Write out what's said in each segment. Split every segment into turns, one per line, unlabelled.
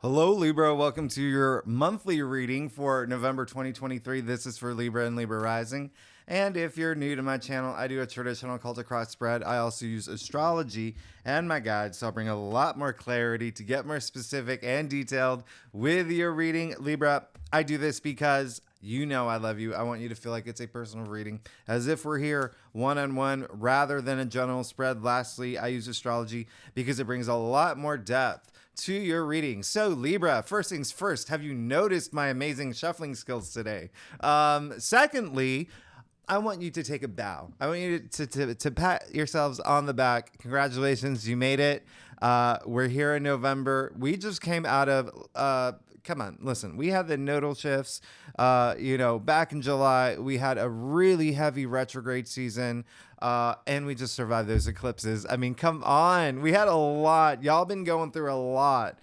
Hello, Libra. Welcome to your monthly reading for November 2023. This is for Libra and Libra Rising. And if you're new to my channel, I do a traditional cultic cross spread. I also use astrology and my guides, so I'll bring a lot more clarity to get more specific and detailed with your reading. Libra, I do this because you know I love you. I want you to feel like it's a personal reading, as if we're here one-on-one rather than a general spread. Lastly, I use astrology because it brings a lot more depth to your reading. So Libra, first things first, have you noticed my amazing shuffling skills today? Secondly, I want you to take a bow. I want you to pat yourselves on the back. Congratulations, you made it. We're here in November. We just came out of come on, listen, we had the nodal shifts. Back in July, we had a really heavy retrograde season, and we just survived those eclipses. I mean, come on. We had a lot. Y'all been going through a lot.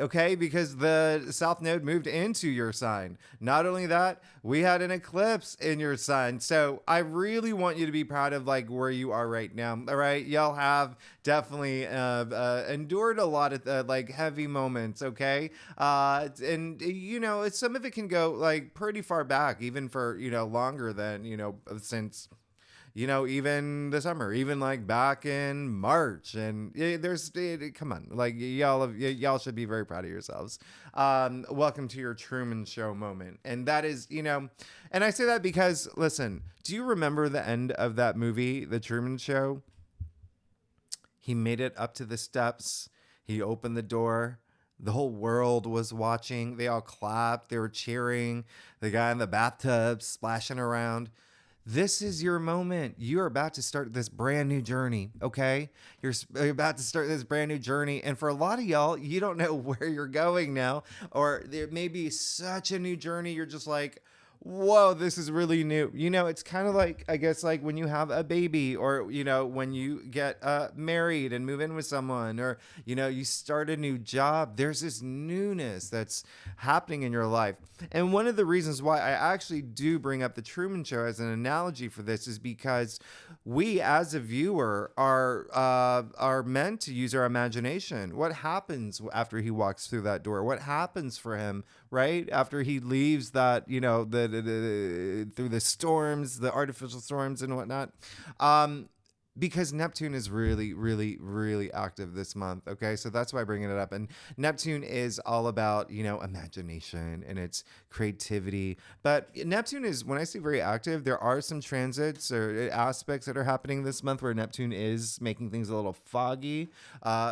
Okay? Because the South Node moved into your sign. Not only that, we had an eclipse in your sign. So I really want you to be proud of like where you are right now. All right? Y'all have definitely endured a lot of like heavy moments, okay? Some of it can go like pretty far back, even for, longer than, since even the summer, even like back in March. And come on, like y'all should be very proud of yourselves. Welcome to your Truman Show moment. And that is, and I say that because, listen, do you remember the end of that movie, The Truman Show? He made it up to the steps. He opened the door. The whole world was watching. They all clapped. They were cheering. The guy in the bathtub splashing around. This is your moment. You're about to start this brand new journey, okay? You're about to start this brand new journey. And for a lot of y'all, you don't know where you're going now. Or there may be such a new journey. You're just like, whoa, this is really new. It's kind of like, I guess, like when you have a baby, or, when you get married and move in with someone, or, you start a new job. There's this newness that's happening in your life. And one of the reasons why I actually do bring up the Truman Show as an analogy for this is because we, as a viewer, are meant to use our imagination. What happens after he walks through that door? What happens for him, right? After he leaves that, through the storms, the artificial storms and whatnot. Because Neptune is really, really, really active this month. Okay. So that's why I'm bringing it up. And Neptune is all about, imagination and its creativity. But Neptune is, when I say very active, there are some transits or aspects that are happening this month where Neptune is making things a little foggy,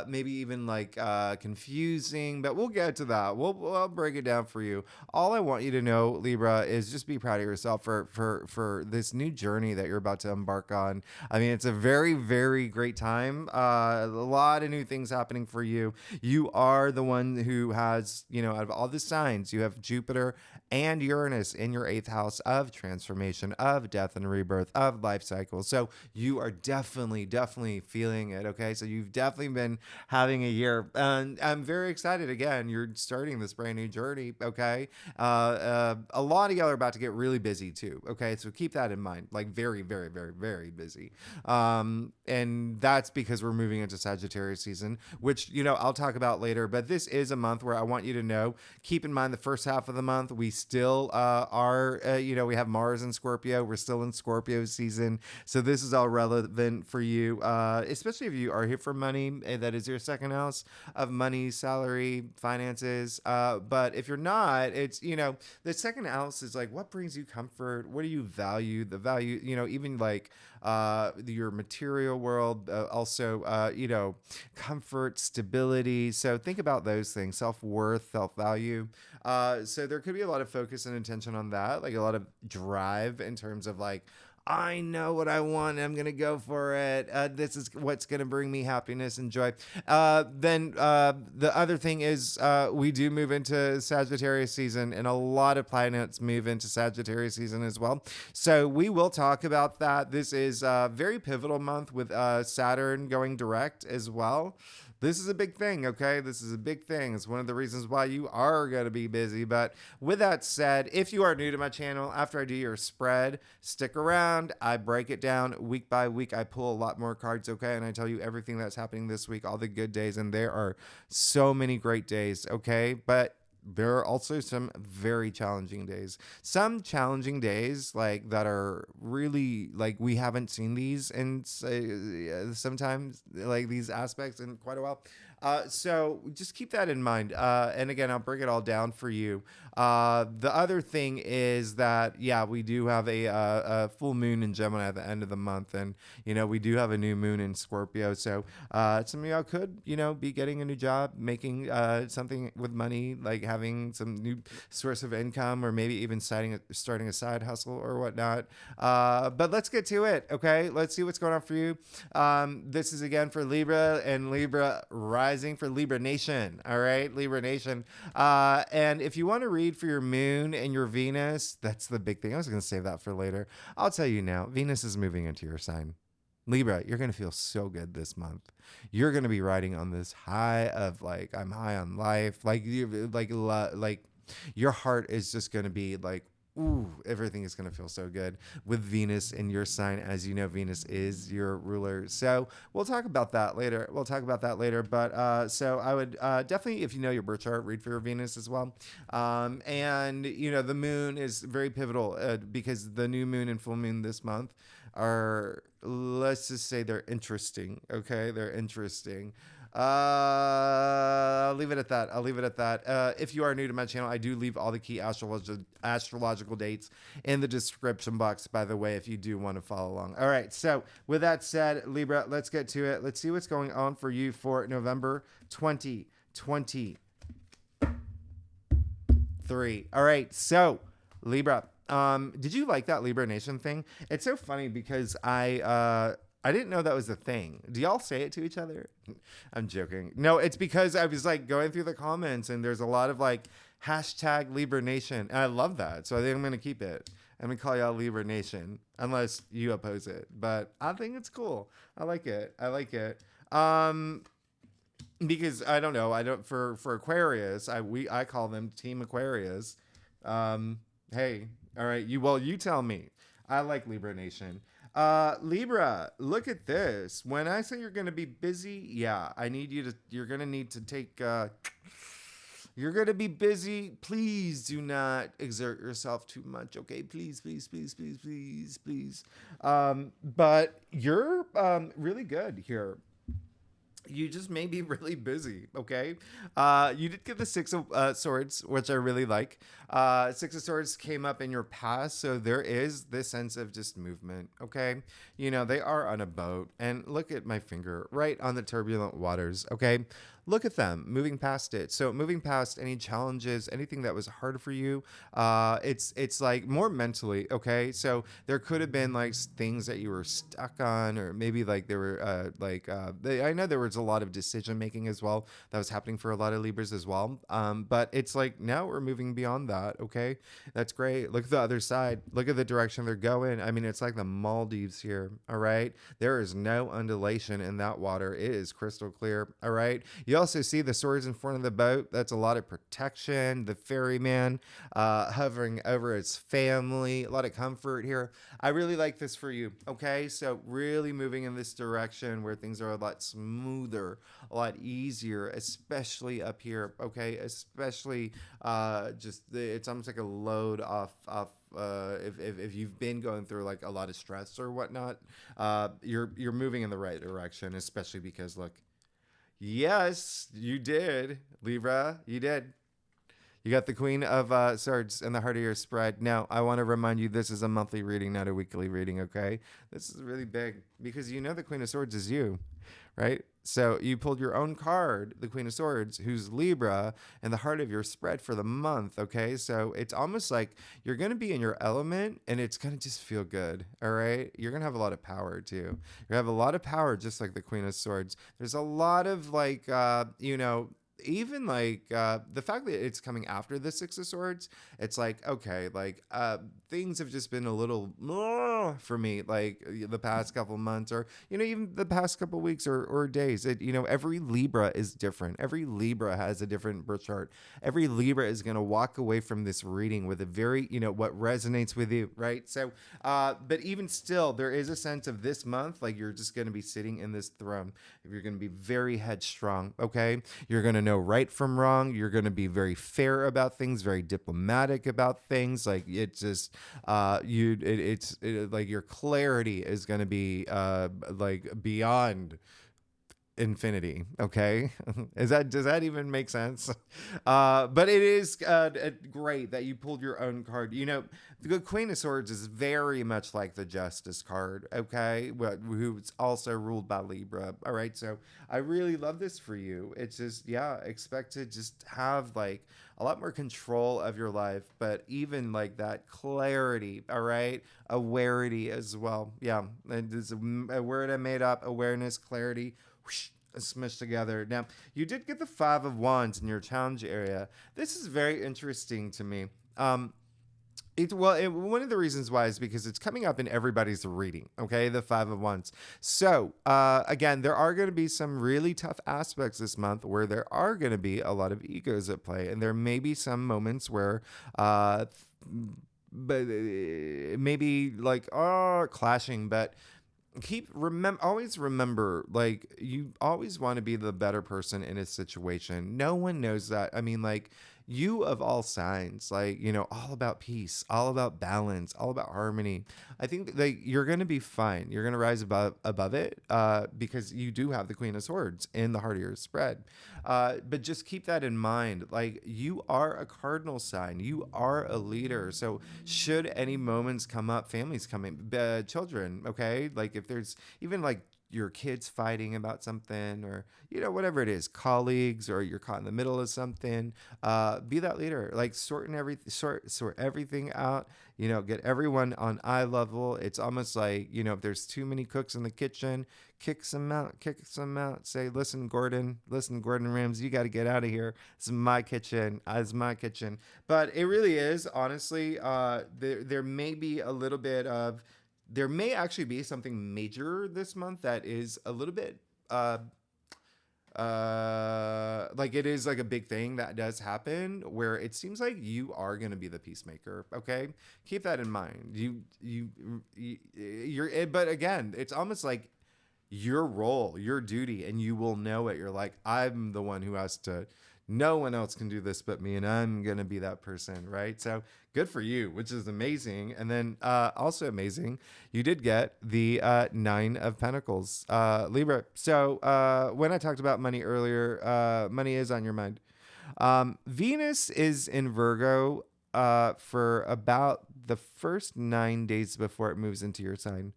maybe even like confusing, but we'll get to that. I'll break it down for you. All I want you to know, Libra, is just be proud of yourself for this new journey that you're about to embark on. I mean, it's a very, very great time. A lot of new things happening for you. You are the one who has, out of all the signs, you have Jupiter and Uranus in your 8th house of transformation, of death and rebirth, of life cycles. So you are definitely feeling it. Okay. So you've definitely been having a year, and I'm very excited. Again, you're starting this brand new journey. Okay. A lot of y'all are about to get really busy too. Okay. So keep that in mind. Like very, very, very, very busy. And that's because we're moving into Sagittarius season, which, I'll talk about later, but this is a month where I want you to know, keep in mind the first half of the month, we still are, we have Mars in Scorpio. We're still in Scorpio season. So this is all relevant for you, especially if you are here for money. That is your second house of money, salary, finances. But if you're not, it's, the second house is like, what brings you comfort? What do you value? The value, even like your material world, also, comfort, stability. So think about those things, self-worth, self-value. So there could be a lot of focus and attention on that, like a lot of drive in terms of like, I know what I want and I'm going to go for it. This is what's going to bring me happiness and joy. Then the other thing is we do move into Sagittarius season, and a lot of planets move into Sagittarius season as well. So we will talk about that. This is a very pivotal month with Saturn going direct as well. This is a big thing, okay? This is a big thing. It's one of the reasons why you are going to be busy. But with that said, if you are new to my channel, after I do your spread, stick around. I break it down week by week. I pull a lot more cards, okay? And I tell you everything that's happening this week, all the good days. And there are so many great days, okay? But there are also some very challenging days. Some challenging days, like that are really like we haven't seen these and sometimes like these aspects in quite a while. So just keep that in mind. And again, I'll break it all down for you. The other thing is that, yeah, we do have a full moon in Gemini at the end of the month. And, we do have a new moon in Scorpio. So some of y'all could, be getting a new job, making something with money, like having some new source of income, or maybe even starting a side hustle or whatnot. But let's get to it, okay? Let's see what's going on for you. This is again for Libra and Libra rising for Libra Nation, all right? Libra Nation. And if you want to read for your moon and your Venus, that's the big thing. I was going to save that for later. I'll tell you now, Venus is moving into your sign. Libra, you're going to feel so good this month. You're going to be riding on this high of like, I'm high on life. Like your heart is just going to be like, ooh, everything is going to feel so good with Venus in your sign. As you know, Venus is your ruler. So we'll talk about that later. But so I would definitely, if you know your birth chart, read for your Venus as well. And, the moon is very pivotal because the new moon and full moon this month are, let's just say they're interesting. Okay. They're interesting. I'll leave it at that. If you are new to my channel, I do leave all the key astrological dates in the description box, by the way, if you do want to follow along. All right. So with that said, Libra, let's get to it. Let's see what's going on for you for November 2023. All right. So Libra, did you like that Libra Nation thing? It's so funny because I didn't know that was a thing. Do y'all say it to each other? I'm joking. No, it's because I was like going through the comments and there's a lot of like hashtag Libra Nation. And I love that. So I think I'm going to keep it. I'm going to call y'all Libra Nation unless you oppose it. But I think it's cool. I like it. Because I don't know. For Aquarius, I call them Team Aquarius. Hey, all right. You tell me. I like Libra Nation. Libra, look at this. When I say you're going to be busy, yeah, you're going to need to take, you're going to be busy. Please do not exert yourself too much. Okay. Please. But you're, really good here. You just may be really busy, okay? You did get the Six of Swords, which I really like. Six of Swords came up in your past, so there is this sense of just movement, okay? They are on a boat, and look at my finger, right on the turbulent waters, okay? Look at them moving past it. So moving past any challenges, anything that was hard for you, it's like more mentally, okay? So there could have been like things that you were stuck on, or maybe like there were I know there was a lot of decision making as well that was happening for a lot of Libras as well. But it's like now we're moving beyond that, okay? That's great. Look at the other side. Look at the direction they're going. I mean, it's like the Maldives here, all right? There is no undulation in that water. It is crystal clear, all right? You also see the swords in front of the boat. That's a lot of protection. The ferryman hovering over his family. A lot of comfort here. I really like this for you. Okay, so really moving in this direction where things are a lot smoother, a lot easier, especially up here. Okay, especially it's almost like a load off. If you've been going through like a lot of stress or whatnot, you're moving in the right direction, especially because look. Yes, you did, Libra. You did. You got the Queen of Swords in the heart of your spread. Now, I want to remind you, this is a monthly reading, not a weekly reading, okay? This is really big because the Queen of Swords is you, right? So you pulled your own card, the Queen of Swords, who's Libra, in the heart of your spread for the month, okay? So it's almost like you're going to be in your element and it's going to just feel good, all right? You're going to have a lot of power too. You're going to have a lot of power just like the Queen of Swords. There's a lot of like, even like the fact that it's coming after the Six of Swords, it's like, okay, like things have just been a little for me, like the past couple months, or even the past couple weeks, or days. Every Libra is different. Every Libra has a different birth chart. Every Libra is going to walk away from this reading with a very, what resonates with you, right? So but even still, there is a sense of this month, like you're just going to be sitting in this throne. You're going to be very headstrong, okay? You're going to know right from wrong. You're going to be very fair about things, very diplomatic about things. Like it's just, like your clarity is going to be like beyond infinity. Okay. Does that even make sense? But it is great that you pulled your own card. The Queen of Swords is very much like the Justice card. Okay. Who's also ruled by Libra. All right. So I really love this for you. It's just, yeah, expect to just have like a lot more control of your life, but even like that clarity. All right. Awarity as well. Yeah. And it's a word I made up: awareness, clarity, smushed together. Now, you did get the Five of Wands in your challenge area. This is very interesting to me. One of the reasons why is because it's coming up in everybody's reading. Okay, the Five of Wands. So again, there are going to be some really tough aspects this month where there are going to be a lot of egos at play, and there may be some moments where but maybe like clashing, but always remember, like, you always want to be the better person in a situation. No one knows that. I mean, like, you of all signs, like, all about peace, all about balance, all about harmony. I think that you're going to be fine. You're going to rise above it because you do have the Queen of Swords in the heart of your spread. But just keep that in mind. Like, you are a cardinal sign. You are a leader. So should any moments come up, families coming, children, okay? Like if there's even like your kids fighting about something, or whatever it is, colleagues, or you're caught in the middle of something, be that leader, like sort everything out, get everyone on eye level. It's almost like, if there's too many cooks in the kitchen, kick some out, say, listen, Gordon Ramsay, you got to get out of here. It's my kitchen. It's my kitchen. But it really is, honestly, there may be a little bit of, there may actually be something major this month that is a little bit like it is like a big thing that does happen where it seems like you are going to be the peacemaker. Okay, keep that in mind. You're but again, it's almost like your role, your duty, and you will know it. You're like, I'm the one who has to, no one else can do this but me, and I'm going to be that person, right? So good for you, which is amazing. And then also amazing, you did get the Nine of Pentacles, Libra. So when I talked about money earlier, money is on your mind. Venus is in Virgo for about the first 9 days before it moves into your sign.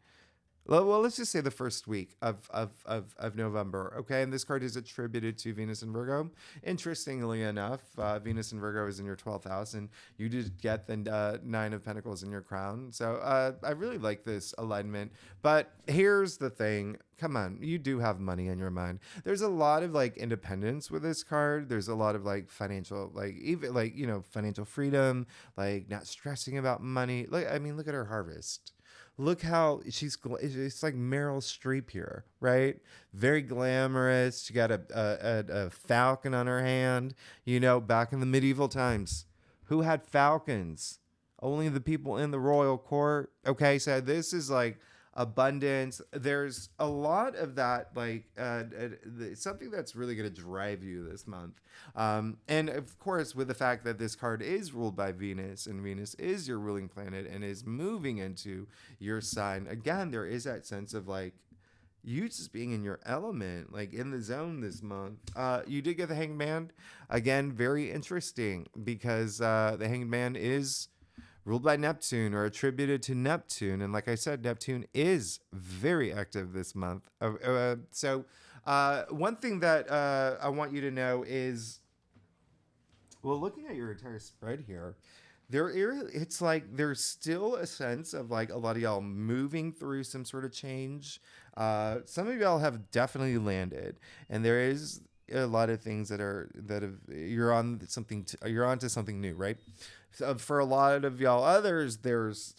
Well, let's just say the first week of November, okay? And this card is attributed to Venus and Virgo. Interestingly enough, Venus and Virgo is in your 12th house, and you did get the Nine of Pentacles in your crown. So I really like this alignment. But here's the thing. Come on, you do have money in your mind. There's a lot of like independence with this card. There's a lot of like financial, like even like, financial freedom, like not stressing about money. Like, I mean, look at her harvest. Look how it's like Meryl Streep here, right? Very glamorous. She got a falcon on her hand. Back in the medieval times, who had falcons? Only the people in the royal court. Okay, so this is like abundance. There's a lot of that, like something that's really going to drive you this month. And of course, with the fact that this card is ruled by Venus, and Venus is your ruling planet and is moving into your sign, again, there is that sense of like you just being in your element, like in the zone this month. You did get the Hanged Man. Again, very interesting because the Hanged Man is ruled by Neptune, or attributed to Neptune. And like I said, Neptune is very active this month. So one thing that I want you to know is, well, looking at your entire spread here, it's like there's still a sense of like a lot of y'all moving through some sort of change. Some of y'all have definitely landed, and there is a lot of things that have you're onto something new, right? So for a lot of y'all others,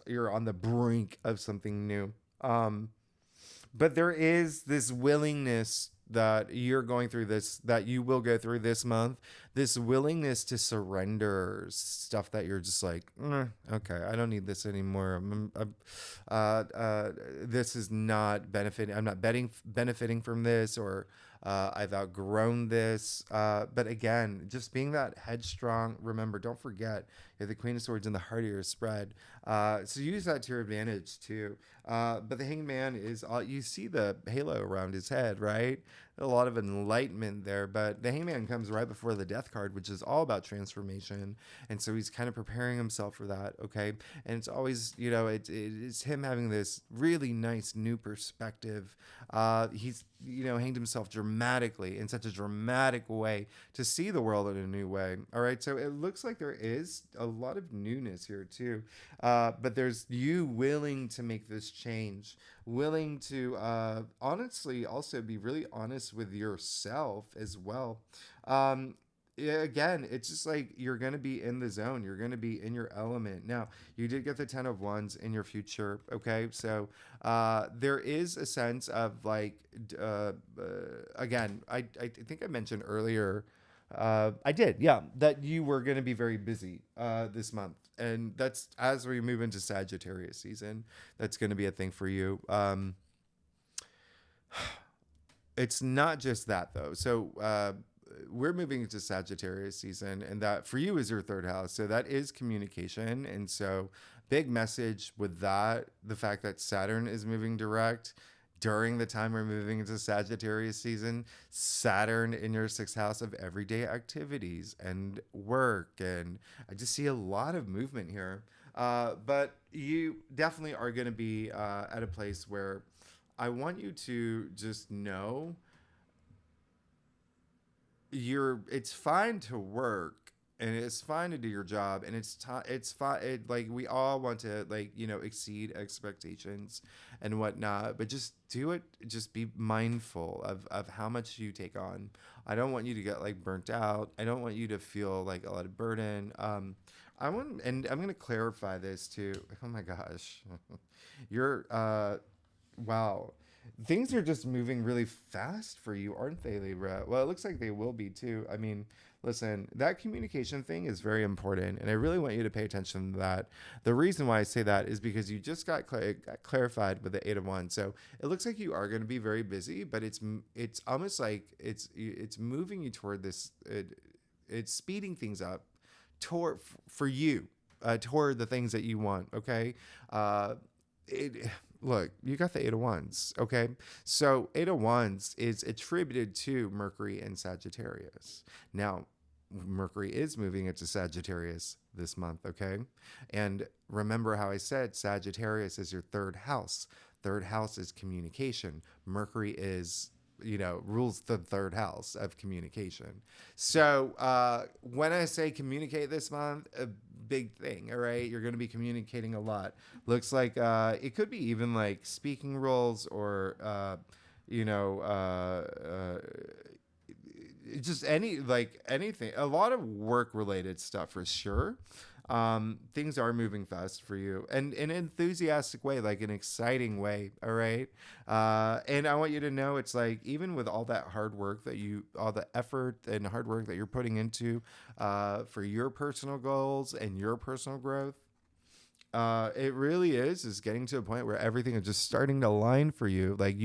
you're on the brink of something new. But there is this willingness that you're going through this, that you will go through this month, this willingness to surrender stuff that you're just like, okay, I don't need this anymore. This is not benefiting. I'm not benefiting from this, or I've outgrown this. But again, just being that headstrong, remember, don't forget, you're the Queen of Swords in the heart of your spread. So use that to your advantage too. But the Hangman is, you see the halo around his head, right? A lot of enlightenment there. But the Hangman comes right before the Death card, which is all about transformation. And so he's kind of preparing himself for that, okay? And it's always, it's him having this really nice new perspective. He's, hanged himself dramatically, in such a dramatic way, to see the world in a new way. All right, so it looks like there is a lot of newness here too. But there's you willing to make this change, willing to honestly also be really honest with yourself as well. Yeah, again, it's just like you're going to be in the zone. You're going to be in your element. Now, you did get the 10 of Wands in your future. Okay. So there is a sense of like, again, I think I mentioned earlier, I did, yeah, that you were going to be very busy this month. And that's as we move into Sagittarius season, that's going to be a thing for you. It's not just that though. So we're moving into Sagittarius season, and that for you is your third house. So that is communication. And so big message with that, the fact that Saturn is moving direct during the time we're moving into Sagittarius season. Saturn in your sixth house of everyday activities and work. And I just see a lot of movement here. But you definitely are going to be at a place where I want you to just know it's fine to work, and it's fine to do your job, and it's fine, like we all want to, like, exceed expectations and whatnot, but just do it. Just be mindful of how much you take on. I don't want you to get like burnt out. I don't want you to feel like a lot of burden. And I'm going to clarify this too. Oh my gosh. You're wow. Things are just moving really fast for you, aren't they, Libra? Well, it looks like they will be too. I mean, listen, that communication thing is very important, and I really want you to pay attention to that. The reason why I say that is because you just got clarified with the 8 of Wands. So it looks like you are going to be very busy, but it's almost like it's moving you toward this. It's speeding things up toward for you, toward the things that you want. Okay. It Look, you got the 8 of Wands, okay? So 8 of Wands is attributed to Mercury and Sagittarius. Now, Mercury is moving into Sagittarius this month, okay? And remember how I said Sagittarius is your third house. Third house is communication. Mercury is, rules the third house of communication. So when I say communicate this month, a big thing, all right? You're going to be communicating a lot. Looks like it could be even like speaking roles, or, just anything, a lot of work related stuff for sure. Things are moving fast for you, and in an enthusiastic way, like an exciting way. All right. And I want you to know, it's like, even with all that hard work all the effort and hard work that you're putting into, for your personal goals and your personal growth, it really is getting to a point where everything is just starting to align for you. Like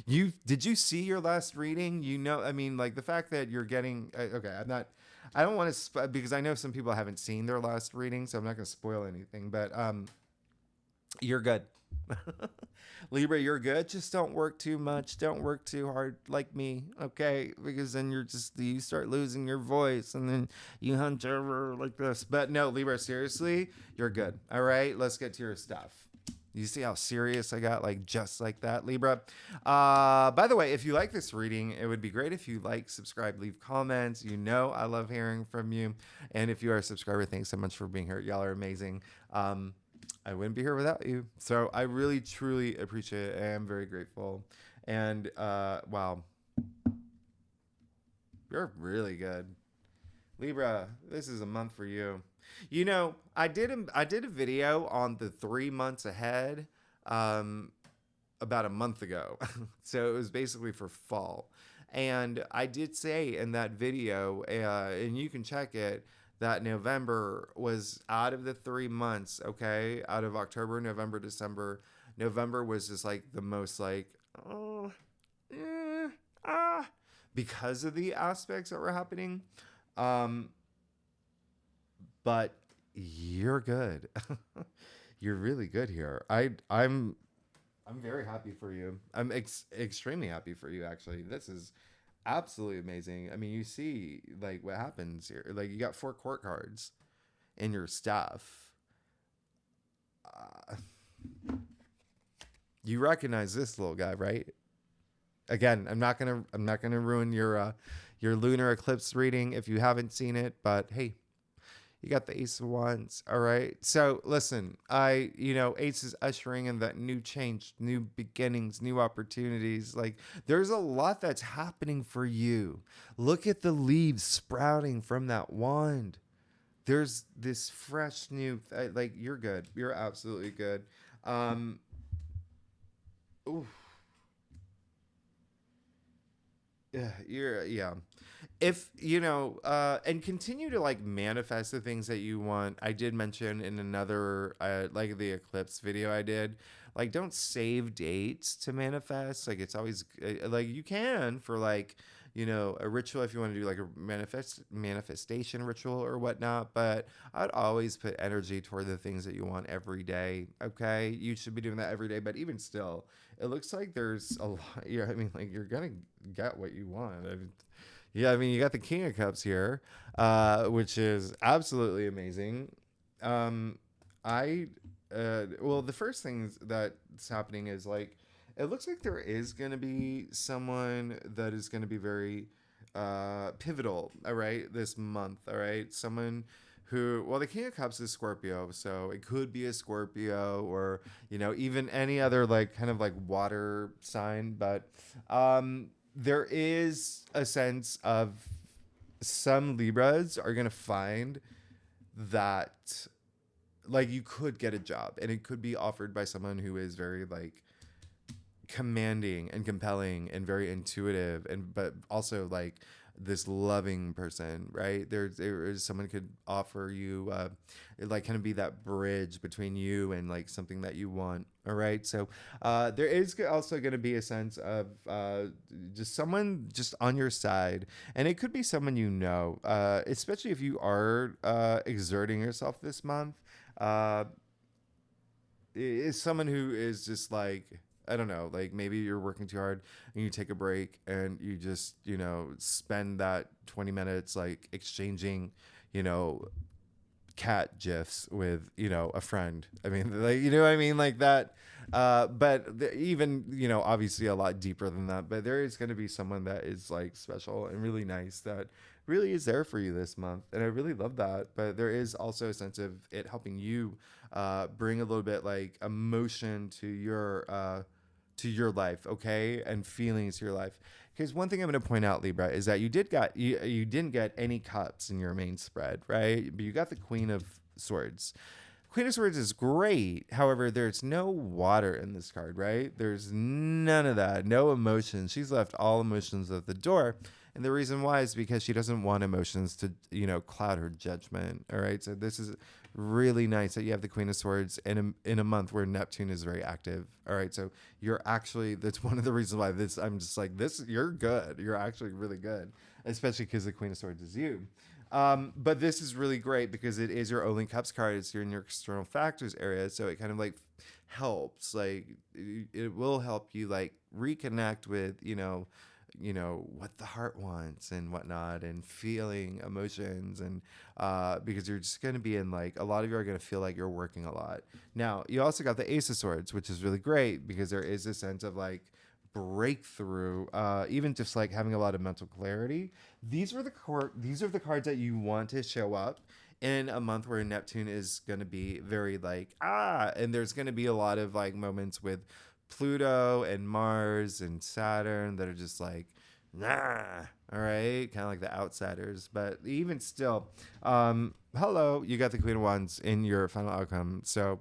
did you see your last reading? I mean, like the fact that you're getting, okay, I don't want to, because I know some people haven't seen their last reading, so I'm not going to spoil anything, but, you're good. Libra, you're good. Just don't work too much. Don't work too hard like me. Okay. Because then you start losing your voice, and then you hunch over like this. But no, Libra, seriously, you're good. All right. Let's get to your stuff. You see how serious I got, like just like that, Libra. By the way, if you like this reading, it would be great if you like, subscribe, leave comments. I love hearing from you. And if you are a subscriber, thanks so much for being here. Y'all are amazing. I wouldn't be here without you. So I really, truly appreciate it. I am very grateful. And wow. You're really good. Libra, this is a month for you. You know, I did a video on the 3 months ahead about a month ago. So it was basically for fall. And I did say in that video, and you can check it, that November was out of the 3 months, okay? Out of October, November, December. November was just like the most like, oh, eh, ah, because of the aspects that were happening. Um, but you're good. You're really good here. I'm very happy for you. I'm extremely happy for you, actually. This is absolutely amazing. I mean, you see, like, what happens here. Like, you got 4 court cards in your stuff. Uh, you recognize this little guy, right? Again, I'm not gonna ruin your lunar eclipse reading if you haven't seen it, but hey, you got the Ace of Wands. All right. So listen, Ace is ushering in that new change, new beginnings, new opportunities. Like there's a lot that's happening for you. Look at the leaves sprouting from that wand. There's this fresh new, like you're good. You're absolutely good. Um, ooh, yeah. If and continue to like manifest the things that you want. I did mention in another like the eclipse video I did, like don't save dates to manifest. Like it's always like you can for like a ritual if you want to do like a manifestation ritual or whatnot, but I'd always put energy toward the things that you want every day. Okay, you should be doing that every day, but even still, it looks like there's a lot. Yeah, I mean, like you're gonna get what you want. Yeah, I mean, you got the King of Cups here, which is absolutely amazing. Um, well, the first things that's happening is like, it looks like there is going to be someone that is going to be very pivotal, all right, this month, all right? Someone who, well, the King of Cups is Scorpio, so it could be a Scorpio or, even any other like kind of like water sign, but there is a sense of some Libras are going to find that like you could get a job and it could be offered by someone who is very like commanding and compelling and very intuitive and but also like this loving person, right? There is someone could offer you like kind of be that bridge between you and like something that you want. All right. So there is also going to be a sense of just someone just on your side. And it could be someone especially if you are exerting yourself this month. Is someone who is just like, I don't know, like maybe you're working too hard and you take a break and you just, spend that 20 minutes like exchanging, you know, cat gifs with, a friend. I mean, like, what I mean? Like that. But even, obviously a lot deeper than that, but there is going to be someone that is like special and really nice that really is there for you this month. And I really love that. But there is also a sense of it helping you bring a little bit like emotion to your life, okay, and feelings to your life. Because one thing I'm going to point out, Libra, is that you didn't get any cups in your main spread, right? But you got the Queen of Swords. Queen of Swords is great. However, there's no water in this card, right? There's none of that. No emotions. She's left all emotions at the door. And the reason why is because she doesn't want emotions to, cloud her judgment. All right. So this is really nice that you have the Queen of Swords in a month where Neptune is very active. All right. So that's one of the reasons why I'm just like, you're good. You're actually really good, especially because the Queen of Swords is you. But this is really great because it is your only cups card. It's in your external factors area. So it kind of like helps, like it will help you like reconnect with, what the heart wants and whatnot and feeling emotions. And, because you're just going to be in like, a lot of you are going to feel like you're working a lot. Now you also got the Ace of Swords, which is really great because there is a sense of like, breakthrough, even just like having a lot of mental clarity. These are the cards that you want to show up in a month where Neptune is going to be very like and there's going to be a lot of like moments with Pluto and Mars and Saturn that are just like All right, kind of like the outsiders, but even still, hello, you got the Queen of Wands in your final outcome. So,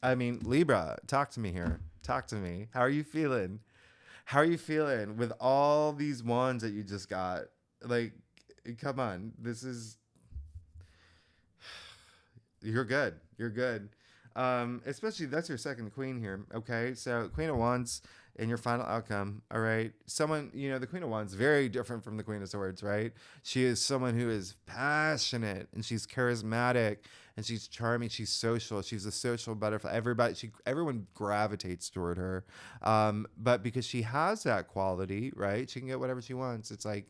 I mean, Libra, talk to me here. Talk to me. How are you feeling? How are you feeling with all these wands that you just got? Like, come on, this is you're good. You're good. Especially that's your second queen here. Okay, so Queen of Wands in your final outcome. All right, someone the Queen of Wands very different from the Queen of Swords, right? She is someone who is passionate and she's charismatic and she's charming. She's social. She's a social butterfly. Everyone gravitates toward her. But because she has that quality, right? She can get whatever she wants. It's like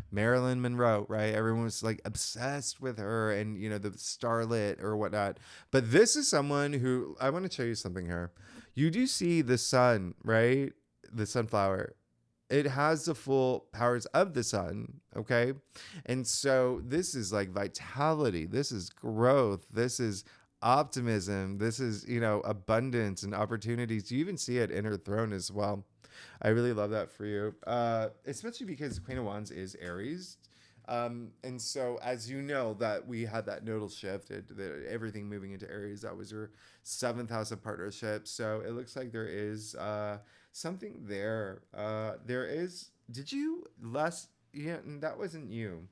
Marilyn Monroe, right? Everyone was like obsessed with her and, the starlet or whatnot. But this is someone who I want to show you something here. You do see the sun, right? The sunflower. It has the full powers of the sun, okay? And so this is like vitality. This is growth. This is optimism. This is, abundance and opportunities. You even see it in her throne as well. I really love that for you, especially because Queen of Wands is Aries. And so, as you know, that we had that nodal shift, everything moving into Aries, that was your seventh house of partnership. So it looks like there is something there. There is, did you less? Yeah, that wasn't you.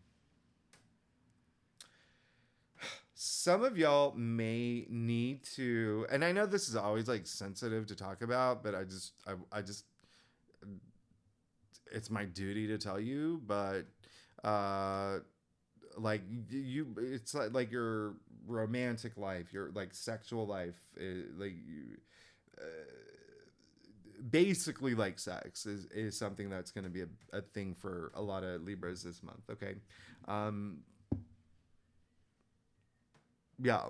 Some of y'all may need to, and I know this is always like sensitive to talk about, but I just it's my duty to tell you, but uh like it's like your romantic life, your like sexual life, like you basically like sex is something that's going to be a thing for a lot of Libras this month. Okay. um yeah,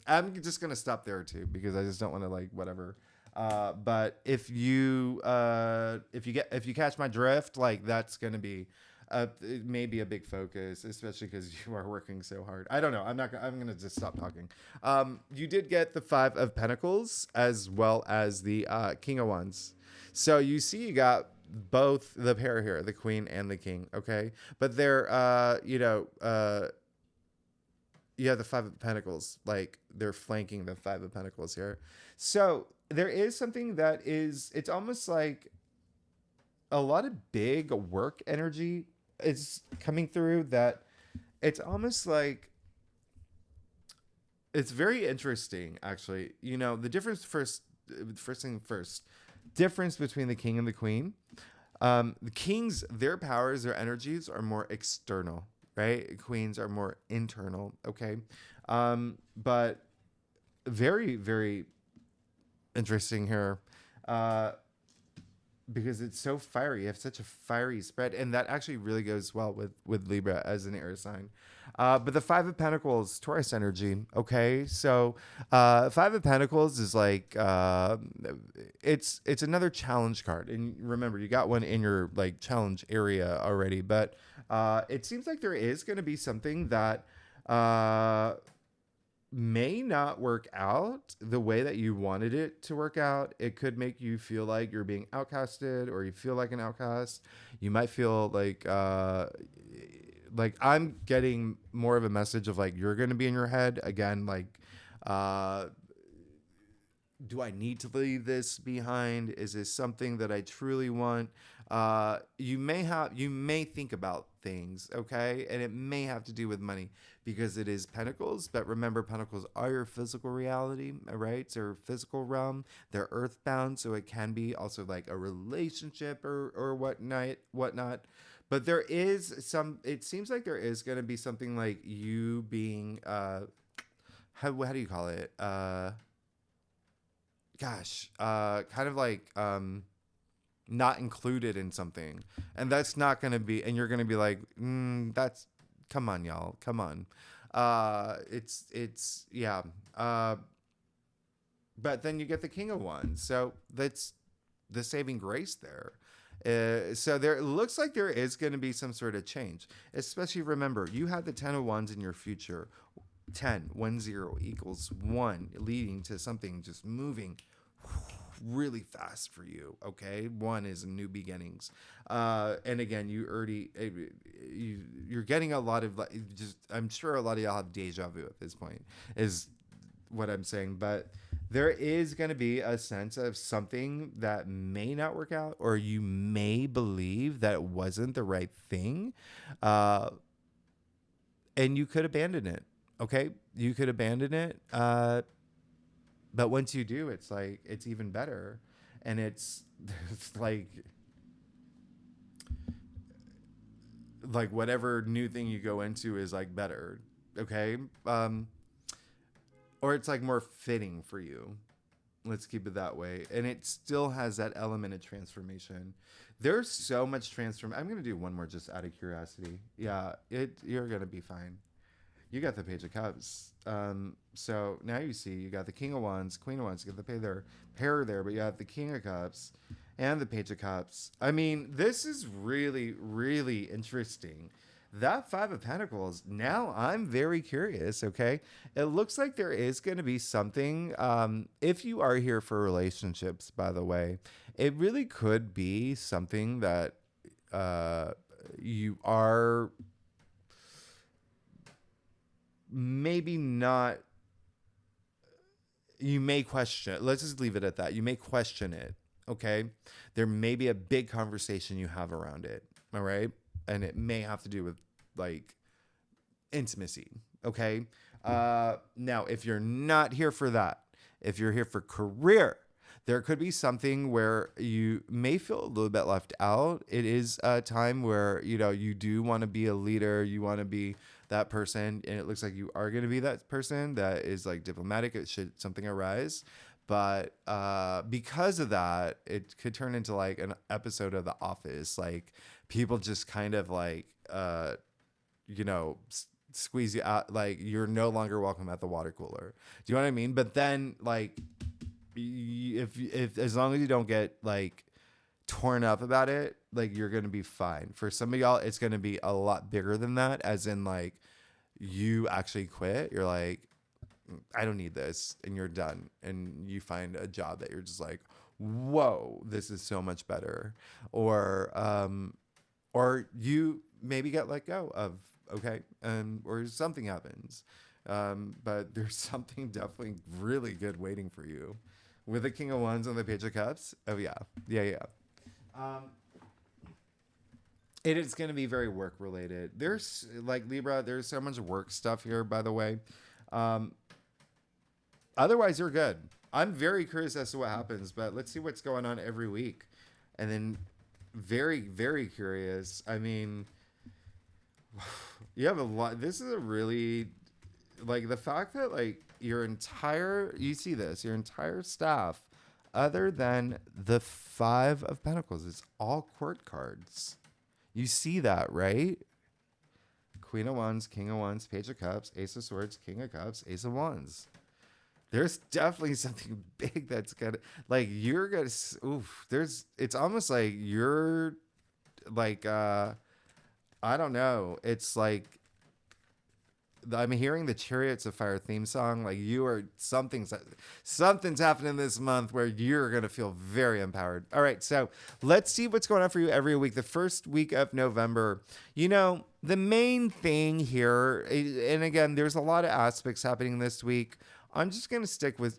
I'm just gonna stop there too because I just don't want to like whatever. But if you catch my drift, like that's gonna be it may be a big focus, especially because you are working so hard. I don't know. I'm gonna just stop talking. You did get the Five of Pentacles as well as the King of Wands. So you see, you got both the pair here, the Queen and the King. Okay, but they're yeah, the Five of Pentacles, like they're flanking the Five of Pentacles here. So there is something that is, it's almost like a lot of big work energy is coming through, that it's almost like it's very interesting, actually. The difference first thing first, difference between the King and the Queen. The Kings, their powers, their energies are more external, right? Queens are more internal, okay? But very, very interesting here. Because it's so fiery. You have such a fiery spread, and that actually really goes well with Libra as an air sign. But the Five of Pentacles, Taurus energy. Okay, so Five of Pentacles is like it's another challenge card, and remember you got one in your like challenge area already. But it seems like there is going to be something that may not work out the way that you wanted it to work out. It could make you feel like you're being outcasted, or you feel like an outcast. You might feel like I'm getting more of a message of like you're going to be in your head again, like uh do I need to leave this behind? Is this something that I truly want? You may think about things, okay? And it may have to do with money because it is pentacles. But remember, pentacles are your physical reality, right? It's your physical realm. They're earthbound, so it can be also like a relationship or whatnot. But there is some, it seems like there is going to be something like you being, how do you call it? Kind of like not included in something, and that's not going to be, and you're going to be like, that's, come on, y'all, come on. It's yeah. But then you get the King of Wands, so that's the saving grace there. So there, it looks like there is going to be some sort of change, especially remember you had the Ten of Wands in your future. 10 1 0 equals 1, leading to something just moving really fast for you. Okay. One is new beginnings. And again, you're getting a lot of I'm sure a lot of y'all have deja vu at this point is what I'm saying, but there is going to be a sense of something that may not work out, or you may believe that it wasn't the right thing. And you could abandon it. Okay. You could abandon it. But once you do, it's like, it's even better. And it's like whatever new thing you go into is like better. Okay. Or it's like more fitting for you. Let's keep it that way. And it still has that element of transformation. There's so much I'm going to do one more just out of curiosity. Yeah, you're going to be fine. You got the Page of Cups. So now you see you got the King of Wands, Queen of Wands. You got the pair there, but you have the King of Cups and the Page of Cups. I mean, this is really, really interesting. That Five of Pentacles, now I'm very curious, okay? It looks like there is going to be something, if you are here for relationships, by the way, it really could be something that you are maybe not, you may question it. Let's just leave it at that. You may question it, okay? There may be a big conversation you have around it, all right? And it may have to do with like intimacy. Okay. Now, if you're not here for that, if you're here for career, there could be something where you may feel a little bit left out. It is a time where, you do want to be a leader. You want to be that person. And it looks like you are going to be that person that is like diplomatic. It should something arise. But because of that, it could turn into like an episode of The Office. Like people just kind of like, squeeze you out. Like you're no longer welcome at the water cooler. Do you know what I mean? But then like, if as long as you don't get like torn up about it, like you're going to be fine. For some of y'all, it's going to be a lot bigger than that. As in like you actually quit. You're like, I don't need this, and you're done, and you find a job that you're just like, whoa, this is so much better, or you maybe get let go of, okay, or something happens, but there's something definitely really good waiting for you with the King of Wands and the Page of Cups. Oh yeah. It is going to be very work related. There's like Libra, there's so much work stuff here, by the way. Otherwise, you're good. I'm very curious as to what happens, but let's see what's going on every week. And then very, very curious. I mean, you have a lot. This is a really, like the fact that like your entire staff, other than the Five of Pentacles, is all court cards. You see that, right? Queen of Wands, King of Wands, Page of Cups, Ace of Swords, King of Cups, Ace of Wands. There's definitely something big that's gonna, like, you're gonna, it's almost like you're like, I don't know. It's like, I'm hearing the Chariots of Fire theme song. Like something's happening this month where you're going to feel very empowered. All right. So let's see what's going on for you every week. The first week of November, the main thing here, and again, there's a lot of aspects happening this week. I'm just going to stick with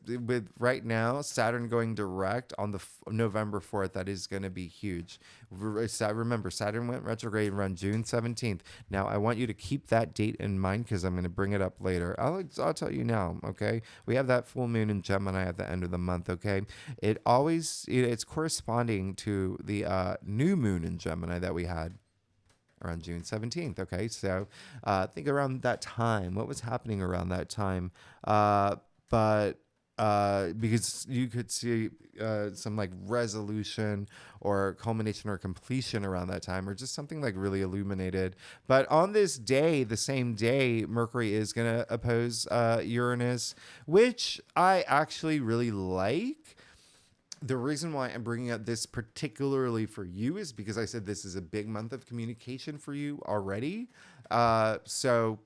right now, Saturn going direct on the November 4th. That is going to be huge. Remember, Saturn went retrograde around June 17th. Now, I want you to keep that date in mind because I'm going to bring it up later. I'll tell you now, okay? We have that full moon in Gemini at the end of the month, okay? It's corresponding to the new moon in Gemini that we had around June 17th. Okay. So, think around that time, what was happening around that time. Because you could see, some like resolution or culmination or completion around that time, or just something like really illuminated. But on this day, the same day, Mercury is going to oppose, Uranus, which I actually really like. The reason why I'm bringing up this particularly for you is because I said this is a big month of communication for you already. So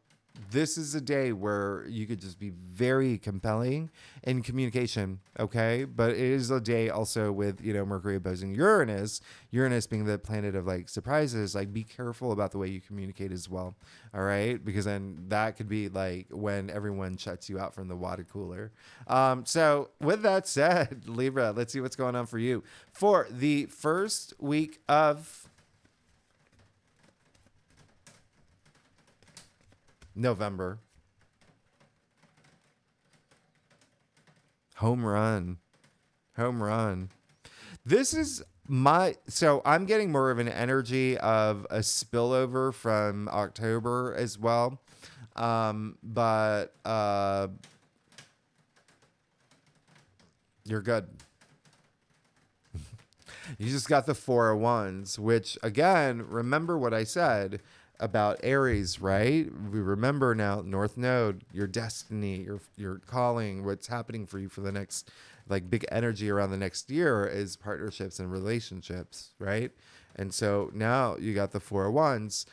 this is a day where you could just be very compelling in communication, okay? But it is a day also with, Mercury opposing Uranus, Uranus being the planet of like surprises. Like, be careful about the way you communicate as well, all right? Because then that could be like when everyone shuts you out from the water cooler. So with that said, Libra, let's see what's going on for you for the first week of November. Home run. Home run. This is so I'm getting more of an energy of a spillover from October as well. But you're good. You just got the Four of Wands, which, again, remember what I said about Aries, right? We remember now, North Node, your destiny, your calling, what's happening for you for the next, like, big energy around the next year is partnerships and relationships, right? And so now you got the Four of Wands.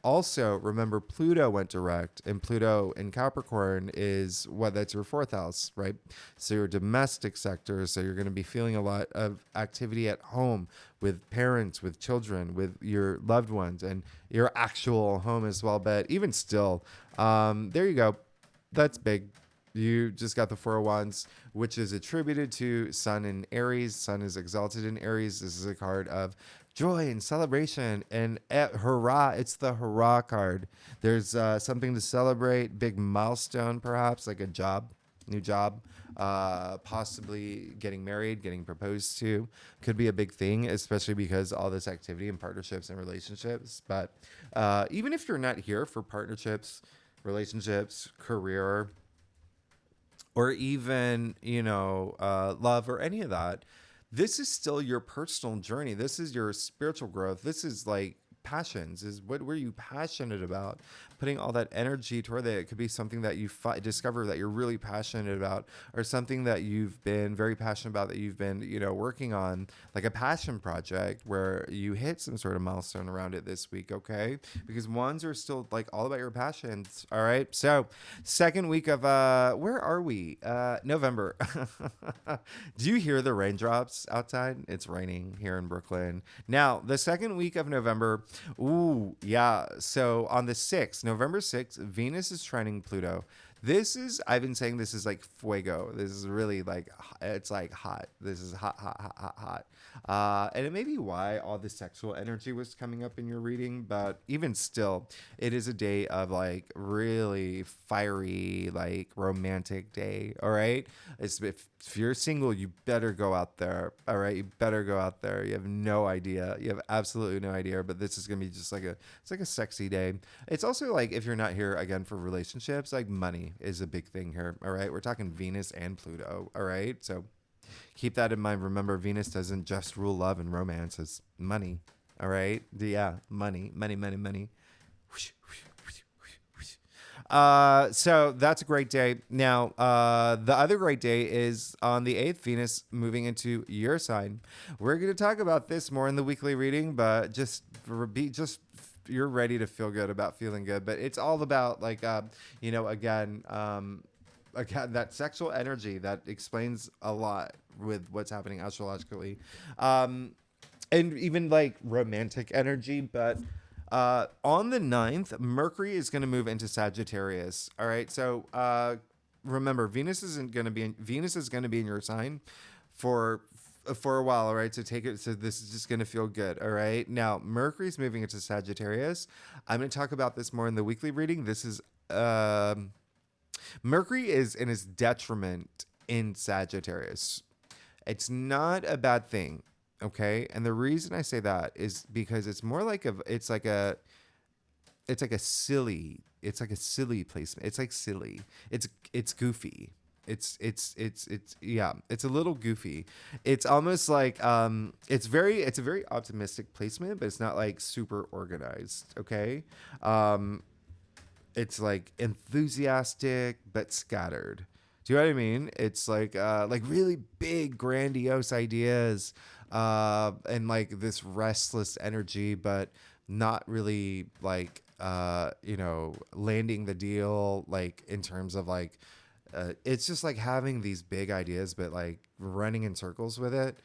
Also, remember Pluto went direct, and Pluto in Capricorn is that's your fourth house, right? So your domestic sector. So you're going to be feeling a lot of activity at home with parents, with children, with your loved ones, and your actual home as well. But even still, there you go. That's big. You just got the Four of Wands, which is attributed to Sun in Aries. Sun is exalted in Aries. This is a card of joy and celebration and hurrah. It's the hurrah card. There's something to celebrate, big milestone perhaps, like a job, new job, possibly getting married, getting proposed to. Could be a big thing, especially because all this activity in partnerships and relationships. But even if you're not here for partnerships, relationships, career, or even, love or any of that, this is still your personal journey. This is your spiritual growth. This is like passions. Is what were you passionate about? Putting all that energy toward that. It could be something that you discover that you're really passionate about, or something that you've been very passionate about that you've been, working on, like a passion project where you hit some sort of milestone around it this week, okay? Because ones are still like all about your passions, all right? So, second week of where are we? November. Do you hear the raindrops outside? It's raining here in Brooklyn. Now, the second week of November, ooh, yeah. So on the 6th, November 6th, Venus is trining Pluto. I've been saying this is like fuego. This is really like, it's like hot. This is hot, hot, hot, hot, hot. And it may be why all the sexual energy was coming up in your reading, but even still, it is a day of like really fiery, like romantic day. All right. If you're single, you better go out there. All right. You better go out there. You have no idea. You have absolutely no idea, but this is going to be just it's like a sexy day. It's also like, if you're not here again for relationships, like money is a big thing here. All right. We're talking Venus and Pluto. All right. So keep that in mind. Remember, Venus doesn't just rule love and romance. It's money. All right. Yeah. Money, money, money, money. So that's a great day. Now, the other great day is on the 8th, Venus moving into your sign. We're going to talk about this more in the weekly reading, but just you're ready to feel good about feeling good. But it's all about like, again, that sexual energy that explains a lot with what's happening astrologically, and even like romantic energy, but. On the 9th, Mercury is going to move into Sagittarius. All right. So remember, Venus is going to be in your sign for a while. All right. So take it. So this is just going to feel good. All right. Now, Mercury's moving into Sagittarius. I'm going to talk about this more in the weekly reading. This is Mercury is in its detriment in Sagittarius. It's not a bad thing. Okay. And the reason I say that is because it's more like it's like a silly placement. It's like silly. It's goofy. It's yeah, it's a little goofy. It's almost like it's a very optimistic placement, but it's not like super organized. Okay. It's like enthusiastic but scattered. Do you know what I mean? It's like really big, grandiose ideas, and like this restless energy, but not really like landing the deal, like in terms of like, it's just like having these big ideas, but like running in circles with it.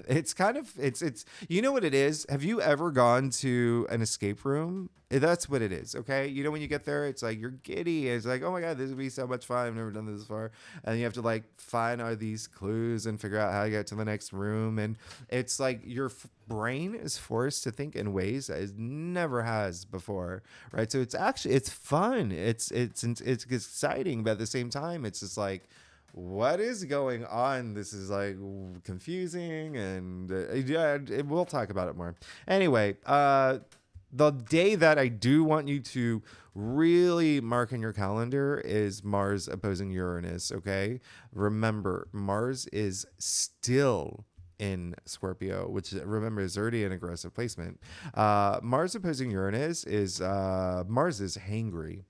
It's kind of, it's, you know what it is? Have you ever gone to an escape room? That's what it is. Okay. You know, when you get there, it's like, you're giddy. It's like, oh my God, this would be so much fun. I've never done this before. And you have to like find all these clues and figure out how to get to the next room. And it's like your brain is forced to think in ways that it never has before. Right. So it's actually, it's fun. It's exciting, but at the same time, it's just like, what is going on? This is like confusing, and yeah, we'll talk about it more. Anyway, the day that I do want you to really mark in your calendar is Mars opposing Uranus. Okay, remember Mars is still in Scorpio, which remember is already an aggressive placement. Mars opposing Uranus is Mars is hangry.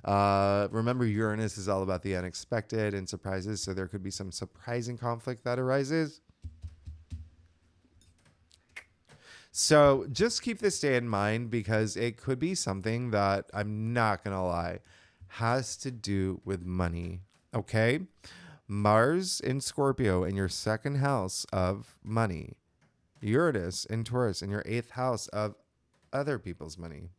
Remember, Uranus is all about the unexpected and surprises, so there could be some surprising conflict that arises. So just keep this day in mind because it could be something that, I'm not going to lie, has to do with money. Okay? Mars in Scorpio in your second house of money. Uranus in Taurus in your eighth house of other people's money.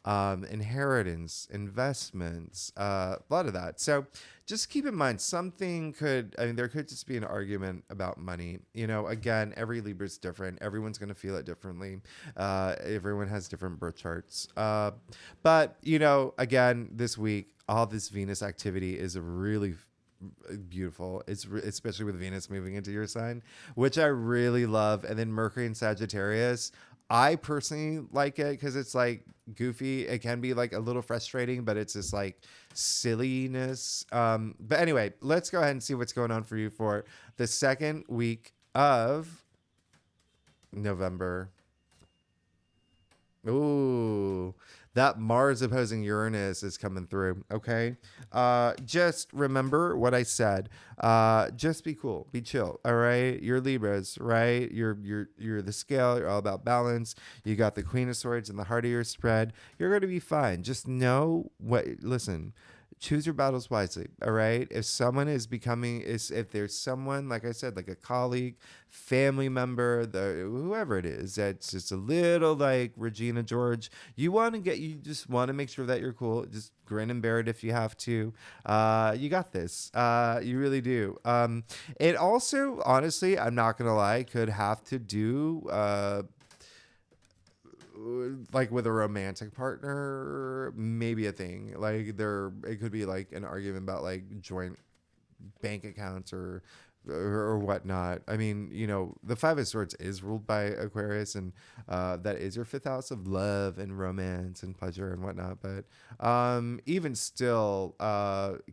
Inheritance, investments, a lot of that. So just keep in mind, there could just be an argument about money. You know, again, every Libra is different. Everyone's going to feel it differently. Everyone has different birth charts. But, you know, again, this week, all this Venus activity is really beautiful. Especially with Venus moving into your sign, which I really love. And then Mercury in Sagittarius. I personally like it because it's like goofy. It can be like a little frustrating, but it's just like silliness. But anyway, let's go ahead and see what's going on for you for the second week of November. Ooh, that Mars opposing Uranus is coming through. Okay. Just remember what I said. Just be cool, be chill. All right. You're Libras, right? You're the scale. You're all about balance. You got the Queen of Swords in the heart of your spread. You're going to be fine. Just know listen, choose your battles wisely. All right. If there's someone, like I said, like a colleague, family member, whoever it is, that's just a little like Regina George, you just want to make sure that you're cool. Just grin and bear it if you have to. You got this. You really do. It also, honestly, I'm not going to lie, could have to do, like with a romantic partner, maybe a thing like it could be like an argument about like joint bank accounts or whatnot. I mean, you know, the Five of Swords is ruled by Aquarius, and that is your fifth house of love and romance and pleasure and whatnot. But even still,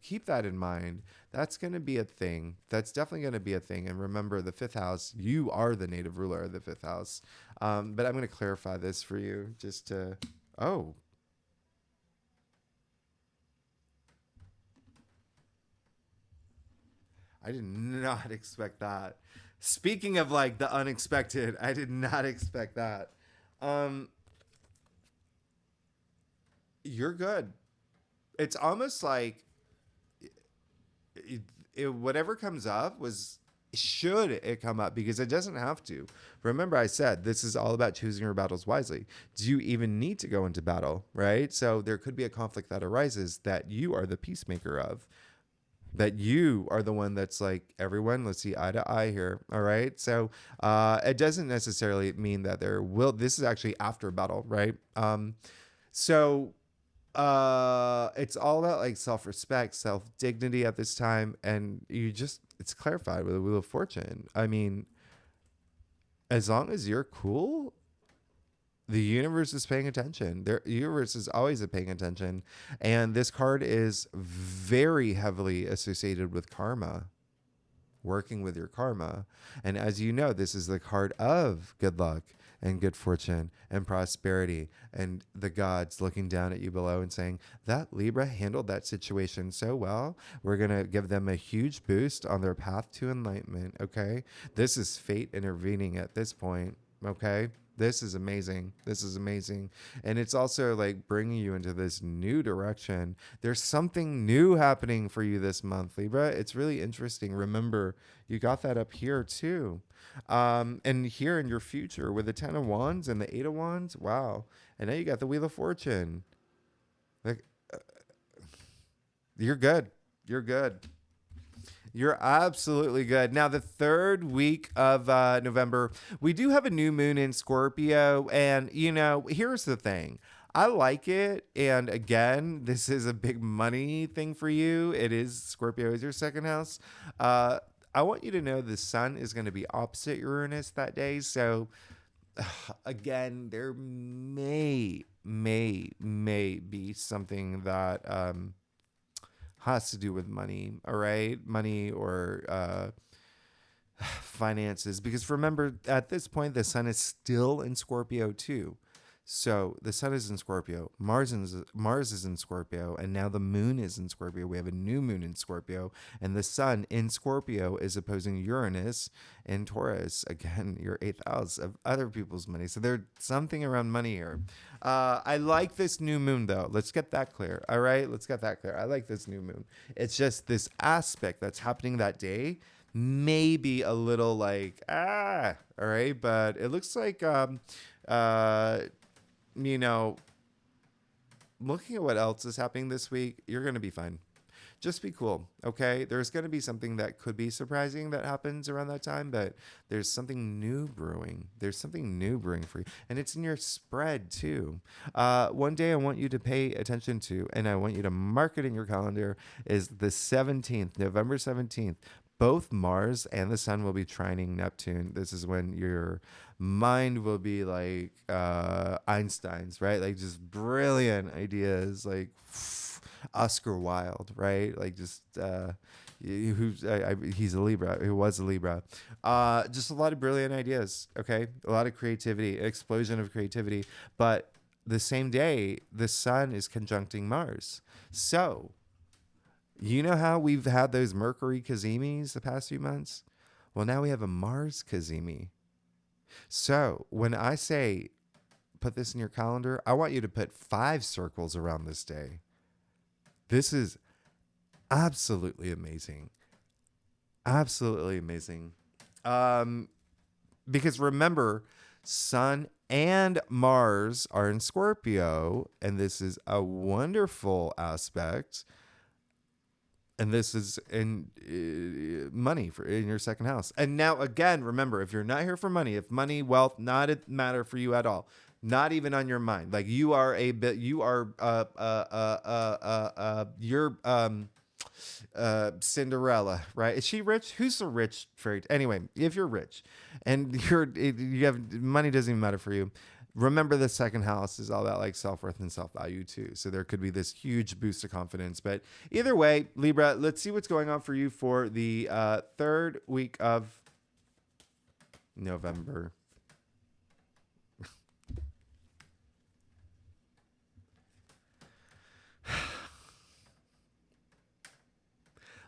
keep that in mind. That's going to be a thing. That's definitely going to be a thing. And remember, the fifth house, you are the native ruler of the fifth house. But I'm going to clarify this for you just to, oh, I did not expect that. Speaking of like the unexpected, I did not expect that. Um, you're good. It's almost like whatever comes up should it come up, because it doesn't have to. Remember, I said this is all about choosing your battles wisely. Do you even need to go into battle, right? So there could be a conflict that arises that you are the peacemaker of, that you are the one that's like, everyone, let's see eye to eye here. All right. So it doesn't necessarily mean that this is actually after battle, right? So it's all about like self-respect, self-dignity at this time. And it's clarified with the Wheel of Fortune. I mean, as long as you're cool, the universe is paying attention. The universe is always paying attention. And this card is very heavily associated with karma, working with your karma. And as you know, this is the card of good luck and good fortune and prosperity, and the gods looking down at you below and saying, that Libra handled that situation so well. We're going to give them a huge boost on their path to enlightenment. Okay. This is fate intervening at this point. Okay. This is amazing. This is amazing. And it's also like bringing you into this new direction. There's something new happening for you this month, Libra. It's really interesting. Remember, you got that up here too. And here in your future with the 10 of Wands and the 8 of Wands. Wow. And now you got the Wheel of Fortune. Like, you're good. You're good. You're absolutely good. Now, the third week of November, we do have a new moon in Scorpio. And, here's the thing. I like it. And again, this is a big money thing for you. It is Scorpio is your second house. I want you to know the sun is going to be opposite Uranus that day. So, again, there may be something that has to do with money, all right? Money or finances. Because remember, at this point, the sun is still in Scorpio too. So the sun is in Scorpio, Mars is in Scorpio, and now the moon is in Scorpio. We have a new moon in Scorpio, and the sun in Scorpio is opposing Uranus in Taurus. Again, your eighth house of other people's money. So there's something around money here. I like this new moon, though. Let's get that clear. All right, let's get that clear. I like this new moon. It's just this aspect that's happening that day. Maybe a little like, all right, but it looks like looking at what else is happening this week, you're going to be fine. Just be cool, okay? There's going to be something that could be surprising that happens around that time, but there's something new brewing. There's something new brewing for you. And it's in your spread, too. One day I want you to pay attention to, and I want you to mark it in your calendar, is the 17th, November 17th. Both Mars and the sun will be trining Neptune. This is when your mind will be like Einstein's, right? Like just brilliant ideas, like Oscar Wilde, right? Like just he's a Libra, who was a Libra. Just a lot of brilliant ideas, okay? A lot of creativity, explosion of creativity. But the same day, the sun is conjuncting Mars. So, you know how we've had those Mercury Kazimis the past few months? Well, now we have a Mars Kazimi. So when I say put this in your calendar, I want you to put 5 circles around this day. This is absolutely amazing. Absolutely amazing. Because remember, Sun and Mars are in Scorpio, and this is a wonderful aspect. And this is in money in your second house. And now, again, remember, if you're not here for money, if money, wealth, not a matter for you at all, not even on your mind, like you're Cinderella, right? Is she rich? Who's the rich fairy? Anyway, if you're rich and you have money, doesn't even matter for you. Remember, the second house is all about like self-worth and self-value too. So there could be this huge boost of confidence. But either way, Libra, let's see what's going on for you for the third week of November.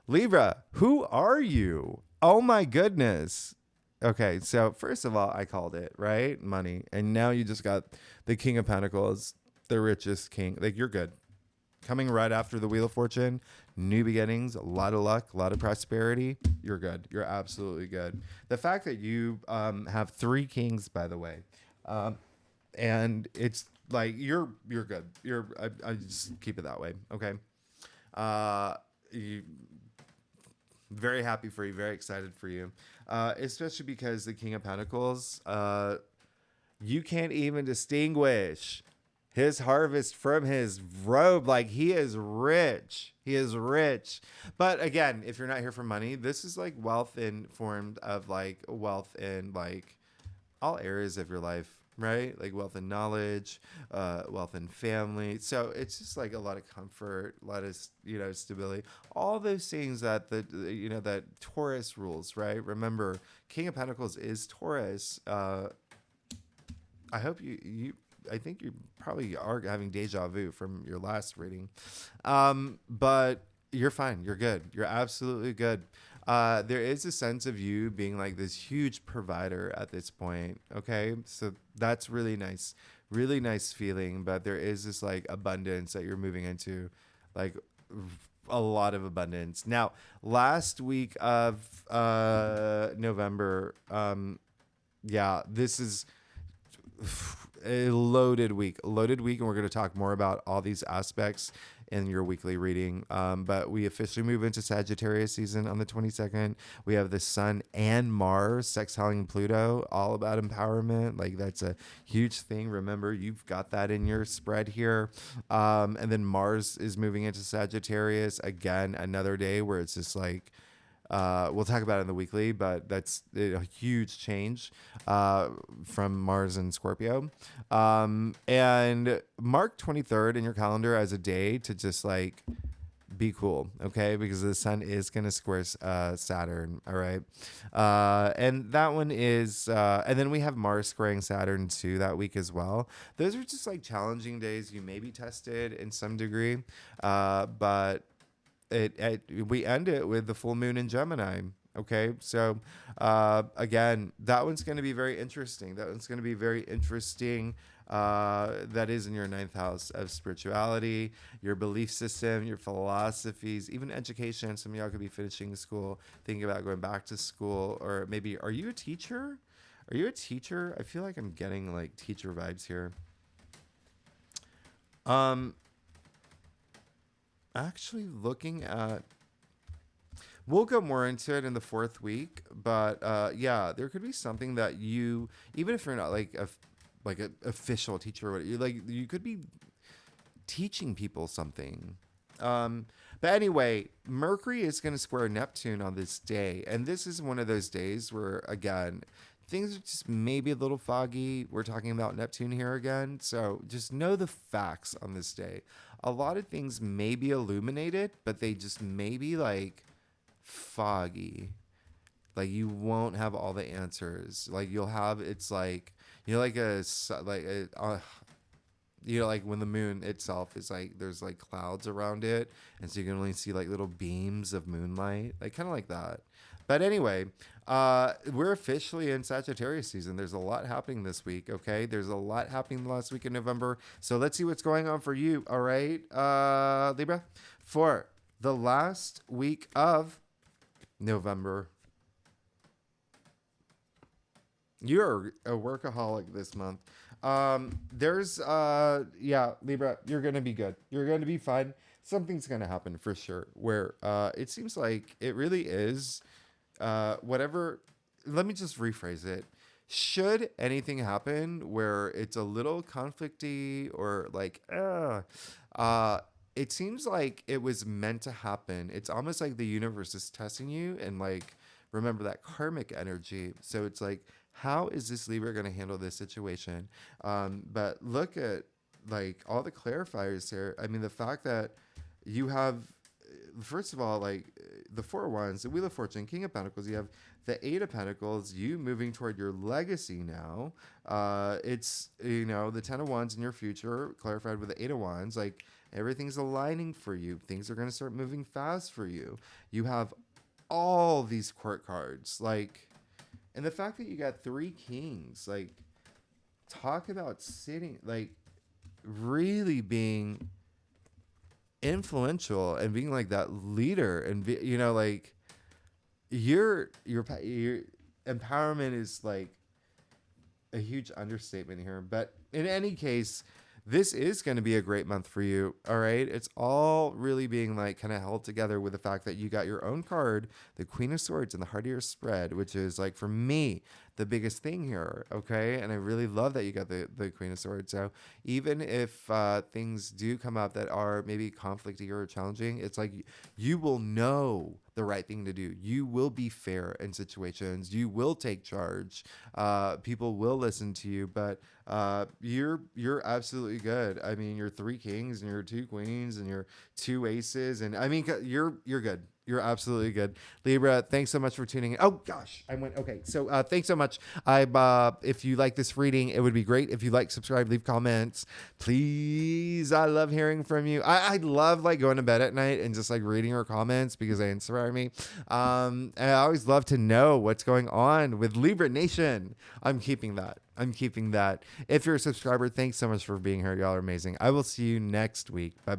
Libra, who are you? Oh my goodness. Okay, so first of all, I called it, right? Money. And now you just got the King of Pentacles, the richest king. Like, you're good. Coming right after the Wheel of Fortune, new beginnings, a lot of luck, a lot of prosperity. You're good. You're absolutely good. The fact that you have 3 kings, by the way, and it's like you're good. I just keep it that way, okay? Very happy for you, very excited for you, especially because the King of Pentacles, you can't even distinguish his harvest from his robe. Like, he is rich. He is rich. But again, if you're not here for money, this is like wealth in formed of like wealth in like all areas of your life, right? Like wealth and knowledge, wealth and family. So it's just like a lot of comfort, a lot of, stability, all those things that that Taurus rules, right? Remember, King of Pentacles is Taurus. I hope I think you probably are having deja vu from your last reading. But you're fine. You're good. You're absolutely good. there is a sense of you being like this huge provider at this point. Okay. So that's really nice feeling. But there is this like abundance that you're moving into, like a lot of abundance. Now, last week of November, yeah, this is a loaded week, and we're going to talk more about all these aspects in your weekly reading. But we officially move into Sagittarius season on the 22nd. We have the Sun and Mars sextiling Pluto, all about empowerment. Like that's a huge thing. Remember, you've got that in your spread here. And then Mars is moving into Sagittarius again, another day where it's just like we'll talk about it in the weekly, but that's a huge change from Mars and Scorpio. And mark 23rd in your calendar as a day to just like be cool, okay? Because the sun is going to square Saturn, all right? And that one is, and then we have Mars squaring Saturn too that week as well. Those are just like challenging days. You may be tested in some degree, but we end it with the full moon in Gemini. Okay, so again, that one's going to be very interesting. That is in your ninth house of spirituality, your belief system, your philosophies, even education. Some of y'all could be finishing school, thinking about going back to school, or maybe are you a teacher? Are you a teacher? I feel like I'm getting like teacher vibes here. Actually looking at, we'll go more into it in the fourth week, but yeah, there could be something that you, even if you're not like an official teacher, or you could be teaching people something. But anyway, Mercury is going to square Neptune on this day, and this is one of those days where again things are just maybe a little foggy. We're talking about Neptune here again, so just know the facts on this day. A lot of things may be illuminated, but they just may be like foggy. Like you won't have all the answers. Like you'll have, it's like, like like when the moon itself is like, there's like clouds around it. And so you can only see like little beams of moonlight, like kind of like that. But anyway, we're officially in Sagittarius season. There's a lot happening this week, okay? There's a lot happening the last week in November. So let's see what's going on for you, all right, Libra? For the last week of November, you're a workaholic this month. Yeah, Libra, you're going to be good. You're going to be fine. Something's going to happen for sure, where it seems like it really is whatever. Let me just rephrase it. Should anything happen where it's a little conflicty or like it seems like it was meant to happen. It's almost like the universe is testing you, and like remember that karmic energy. So it's like, how is this Libra going to handle this situation? But look at like all the clarifiers here. I mean, the fact that you have, first of all, like the Four of Wands, the Wheel of Fortune, King of Pentacles, you have the Eight of Pentacles, you moving toward your legacy now. It's, the Ten of Wands in your future, clarified with the Eight of Wands, like everything's aligning for you. Things are going to start moving fast for you. You have all these court cards, like, and the fact that you got three kings, like, talk about sitting, like, really being influential and being like that leader, and like your empowerment is like a huge understatement here. But in any case, this is going to be a great month for you. All right. It's all really being like kind of held together with the fact that you got your own card, the Queen of Swords in the heart of your spread, which is like, for me, the biggest thing here. Okay. And I really love that you got the Queen of Swords. So even if things do come up that are maybe conflicty or challenging, it's like you will know the right thing to do. You will be fair in situations. You will take charge. People will listen to you, but you're absolutely good. I mean, you're three kings and you're two queens and you're two aces, and I mean, you're good. You're absolutely good. Libra, thanks so much for tuning in. Oh gosh, I went okay. So thanks so much. If you like this reading, it would be great if you like, subscribe, leave comments, please. I love hearing from you. I love like going to bed at night and just like reading your comments because they inspire me. And I always love to know what's going on with Libra Nation. I'm keeping that. If you're a subscriber, thanks so much for being here. Y'all are amazing. I will see you next week. Bye bye.